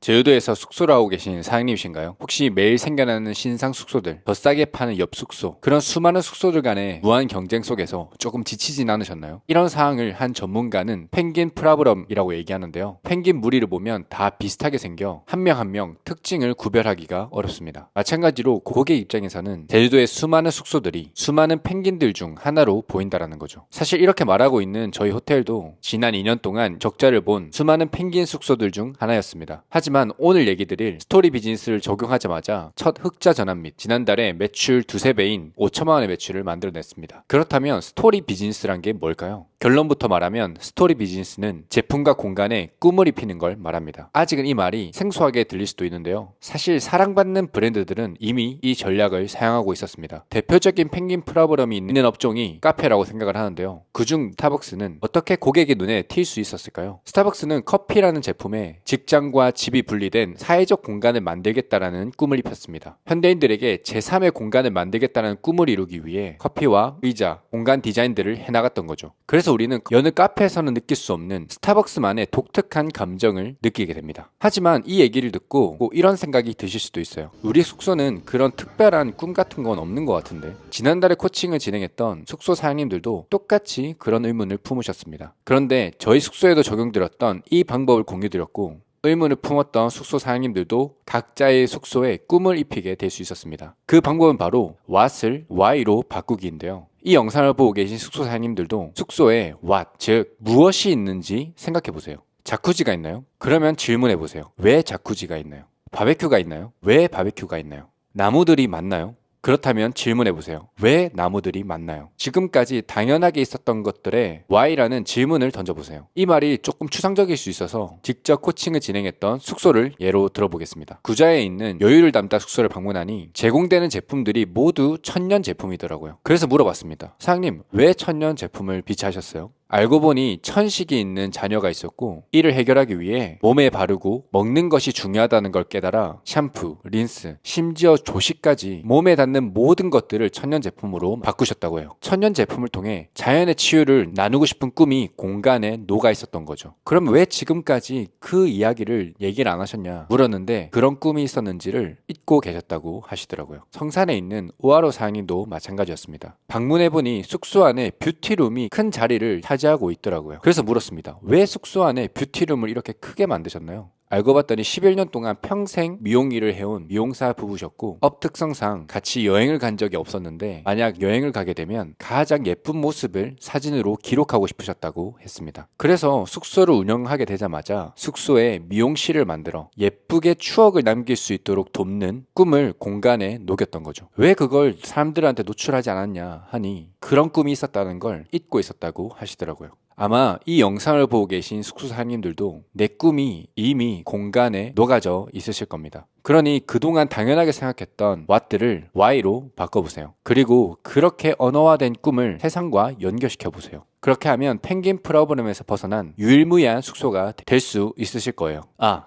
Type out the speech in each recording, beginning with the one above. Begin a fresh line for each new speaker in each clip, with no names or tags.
제주도에서 숙소를 하고 계신 사장님이신가요? 혹시 매일 생겨나는 신상 숙소들, 더 싸게 파는 옆 숙소, 그런 수많은 숙소들 간의 무한 경쟁 속에서 조금 지치진 않으셨나요? 이런 상황을 한 전문가는 펭귄 프라브럼이라고 얘기하는데요. 펭귄 무리를 보면 다 비슷하게 생겨 한 명 한 명 특징을 구별하기가 어렵습니다. 마찬가지로 고객 입장에서는 제주도의 수많은 숙소들이 수많은 펭귄들 중 하나로 보인다라는 거죠. 사실 이렇게 말하고 있는 저희 호텔도 지난 2년 동안 적자를 본 수많은 펭귄 숙소들 중 하나였습니다. 하지만 오늘 얘기 드릴 스토리 비즈니스를 적용하자마자 첫 흑자 전환 및 지난달에 매출 두세 배인 5천만 원의 매출을 만들어냈습니다. 그렇다면 스토리 비즈니스란 게 뭘까요? 결론부터 말하면 스토리 비즈니스는 제품과 공간에 꿈을 입히는 걸 말합니다. 아직은 이 말이 생소하게 들릴 수도 있는데요. 사실 사랑받는 브랜드들은 이미 이 전략을 사용하고 있었습니다. 대표적인 펭귄 프라브럼이 있는 업종이 카페라고 생각을 하는데요. 그중 스타벅스는 어떻게 고객의 눈에 띌 수 있었을까요? 스타벅스는 커피라는 제품에 직장과 집이 분리된 사회적 공간을 만들겠다라는 꿈을 입혔습니다. 현대인들에게 제3의 공간을 만들겠다는 꿈을 이루기 위해 커피와 의자, 공간 디자인들을 해나갔던 거죠. 그래서 우리는 여느 카페에서는 느낄 수 없는 스타벅스만의 독특한 감정을 느끼게 됩니다. 하지만 이 얘기를 듣고 이런 생각이 드실 수도 있어요. 우리 숙소는 그런 특별한 꿈 같은 건 없는 것 같은데. 지난달에 코칭을 진행했던 숙소 사장님들도 똑같이 그런 의문을 품으셨습니다. 그런데 저희 숙소에도 적용드렸던 이 방법을 공유드렸고 의문을 품었던 숙소 사장님들도 각자의 숙소에 꿈을 입히게 될 수 있었습니다. 그 방법은 바로 what을 why로 바꾸기인데요. 이 영상을 보고 계신 숙소 사장님들도 숙소에 what, 즉 무엇이 있는지 생각해보세요. 자쿠지가 있나요? 그러면 질문해보세요. 왜 자쿠지가 있나요? 바베큐가 있나요? 왜 바베큐가 있나요? 나무들이 많나요? 그렇다면 질문해보세요. 왜 나무들이 많나요? 지금까지 당연하게 있었던 것들에 why라는 질문을 던져보세요. 이 말이 조금 추상적일 수 있어서 직접 코칭을 진행했던 숙소를 예로 들어보겠습니다. 구좌에 있는 여유를 담다 숙소를 방문하니 제공되는 제품들이 모두 천년 제품이더라고요. 그래서 물어봤습니다. 사장님, 왜 천년 제품을 비치하셨어요? 알고 보니 천식이 있는 자녀가 있었고 이를 해결하기 위해 몸에 바르고 먹는 것이 중요하다는 걸 깨달아 샴푸, 린스, 심지어 조식까지 몸에 닿는 모든 것들을 천년 제품으로 바꾸셨다고 해요. 천년 제품을 통해 자연의 치유를 나누고 싶은 꿈이 공간에 녹아 있었던 거죠. 그럼 왜 지금까지 그 이야기를 얘기를 안 하셨냐 물었는데 그런 꿈이 있었는지를 잊고 계셨다고 하시더라고요. 성산에 있는 오하로 사장님도 마찬가지였습니다. 방문해보니 숙소 안에 뷰티룸이 큰 자리를 차지하고 있더라고요. 그래서 물었습니다. 왜 숙소 안에 뷰티룸을 이렇게 크게 만드셨나요? 알고 봤더니 11년 동안 평생 미용 일을 해온 미용사 부부셨고 업 특성상 같이 여행을 간 적이 없었는데 만약 여행을 가게 되면 가장 예쁜 모습을 사진으로 기록하고 싶으셨다고 했습니다. 그래서 숙소를 운영하게 되자마자 숙소에 미용실을 만들어 예쁘게 추억을 남길 수 있도록 돕는 꿈을 공간에 녹였던 거죠. 왜 그걸 사람들한테 노출하지 않았냐 하니 그런 꿈이 있었다는 걸 잊고 있었다고 하시더라고요. 아마 이 영상을 보고 계신 숙소 사장님들도 내 꿈이 이미 공간에 녹아져 있으실 겁니다. 그러니 그동안 당연하게 생각했던 what들을 why로 바꿔보세요. 그리고 그렇게 언어화된 꿈을 세상과 연결시켜보세요. 그렇게 하면 펭귄 프로그램에서 벗어난 유일무이한 숙소가 될 수 있으실 거예요.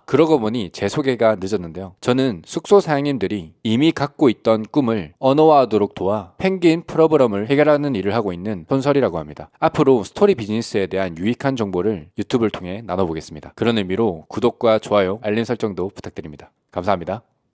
그러고 보니 제 소개가 늦었는데요. 저는 숙소 사장님들이 이미 갖고 있던 꿈을 언어화하도록 도와 펭귄 프로그램을 해결하는 일을 하고 있는 손설이라고 합니다. 앞으로 스토리 비즈니스에 대한 유익한 정보를 유튜브를 통해 나눠보겠습니다. 그런 의미로 구독과 좋아요, 알림 설정도 부탁드립니다. 감사합니다.